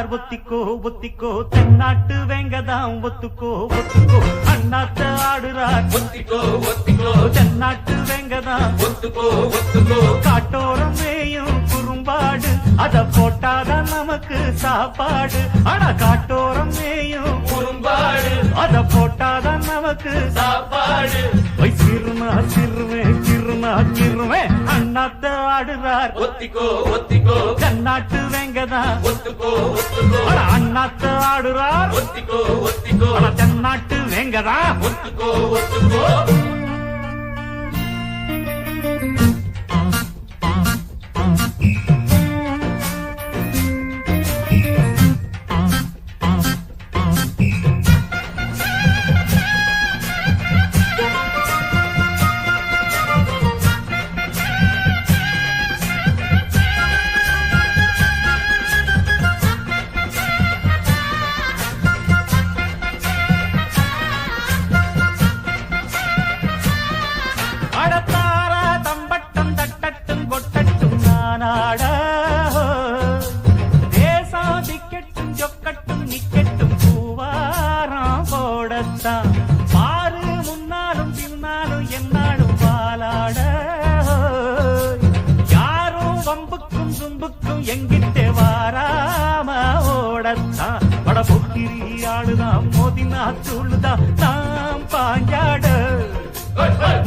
ஆடுறார் ஒத்திக்கோ ஒத்திக்கோ தென்னாட்டு வெங்கதாம் ஒத்துக்கோ ஒத்துக்கோ அண்ணாத்த ஆடுறார் ஒத்திக்கோ ஒத்திக்கோ தென்னாட்டு வெங்கதாம் ஒத்துக்கோ ஒத்துக்கோ காட்டோரம் மேயும் குறும்பாடு அத போட்டாதான் நமக்கு சாப்பாடு ஆனா காட்டோரம் மேயும் குறும்பாடு அத போட்டாதான் நமக்கு சாப்பாடு சிறுனா சிறுவே சிறுனா சிறுவே அண்ணாத்த ஆடுறார் ஒத்திக்கோ ஒத்திக்கோ தென்னாட்டு வெங்கதான் ஒத்துக்கோ ஒத்துக்கோ அண்ணாத்த ஆடுறார் ஒத்திக்கோ ஒத்திக்கோ தென்னாட்டு வெங்கதா ஒத்துக்கோ ஒத்துக்கோ தேசம் திக்கெட்டும் சொக்கட்டும் நிக்கெட்டும் பூவாரம் போடத்தான் பாரு முன்னாலும் பின்னாலும் என்னாலும் பாலாட யாரும் வம்புக்கும் தும்புக்கும் எங்கிட்ட வாராம ஓடத்தான் வட பொக்கிரி ஆளுதான் மோதினா தூளுதான் நாம் பாஞ்சாட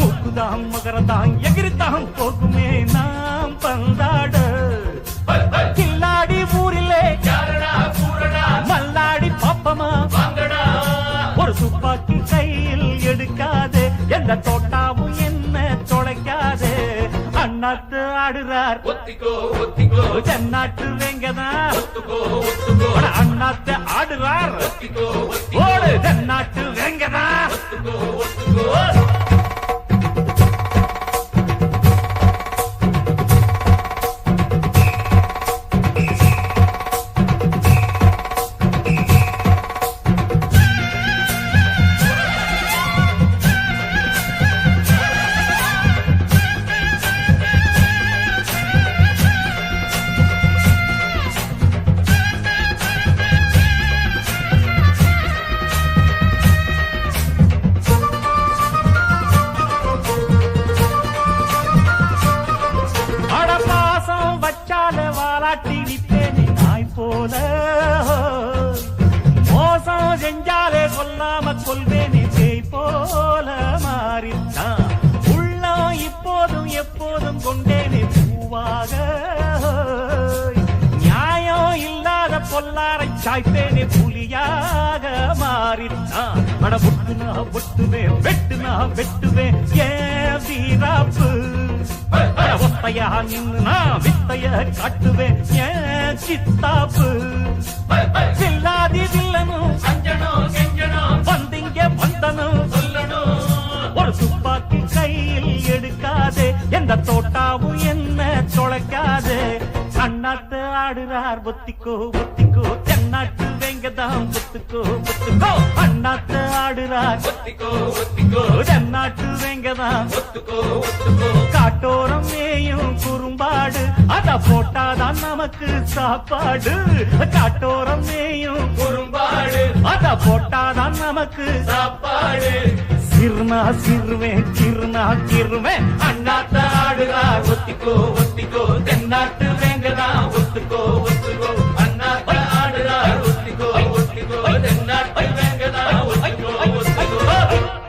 மூக்குதான் மகரதான் எகிரித்தான் போகுமே நாம் பந்தாட கில்லாடி ஊரிலே மல்லாடி பாப்பமா ஒரு துப்பாக்கி கையில் எடுக்காது எந்த தோட்டாவும் என்ன தொலைக்காது அண்ணாத்து ஆடுறார் ஒத்திக்கோ ஒத்திக்கோ தென்னாட்டு வெங்கதான் ஒத்துக்கோ ஒத்துக்கோ அண்ணாத்து ஆடுறார் ஒத்திக்கோ ஓடு தென்னாட்டு வெங்கதான் ஒத்துக்கோ ஒத்துக்கோ போல மோசம் செஞ்சாலே கொல்லாம கொள்வேனே பேய் போல மாறித்தான் உள்ளம் இப்போதும் எப்போதும் கொண்டேனே பூவாக நியாயம் இல்லாத பொல்லாரை சாய்ப்பேனே புலியாக மாறித்தான் அட புட்டுனா புட்டுவேன் வெட்டுனா வெட்டுவேன் ஏன் வீராப்பு ஒத்தையா நின்னு வித்தைய காட்டுவேன் ஏன் சித்தாப்பு சில்லாதி வில்லனும் வந்திங்க வந்தனும் ஒரு துப்பாக்கி கையில் எடுக்காதே எந்த தோட்டாவும் என்ன தொலைக்காதே அண்ணாத்து ஆடுறார் ஒத்திக்கோ ஒத்திக்கோ தென்னாட்டு வெங்கதாம் ஒத்துக்கோ ஒத்துக்கோ அண்ணாத்து ஆடுறார் ஒத்திக்கோ ஒத்திக்கோ தென்னாட்டு வெங்கதாம் ஒத்துக்கோ ஒத்துக்கோ காட்டோரம் மேயும் குறும்பாடு அத போட்டாதான் நமக்கு சாப்பாடு காட்டோரம் மேயும் குறும்பாடு அத போட்டாதான் நமக்கு சாப்பாடு சிறுனா சிறுவேன் சிறுனா சிறுவேன் அண்ணாத்த ஆடுறார் ஒத்திக்கோ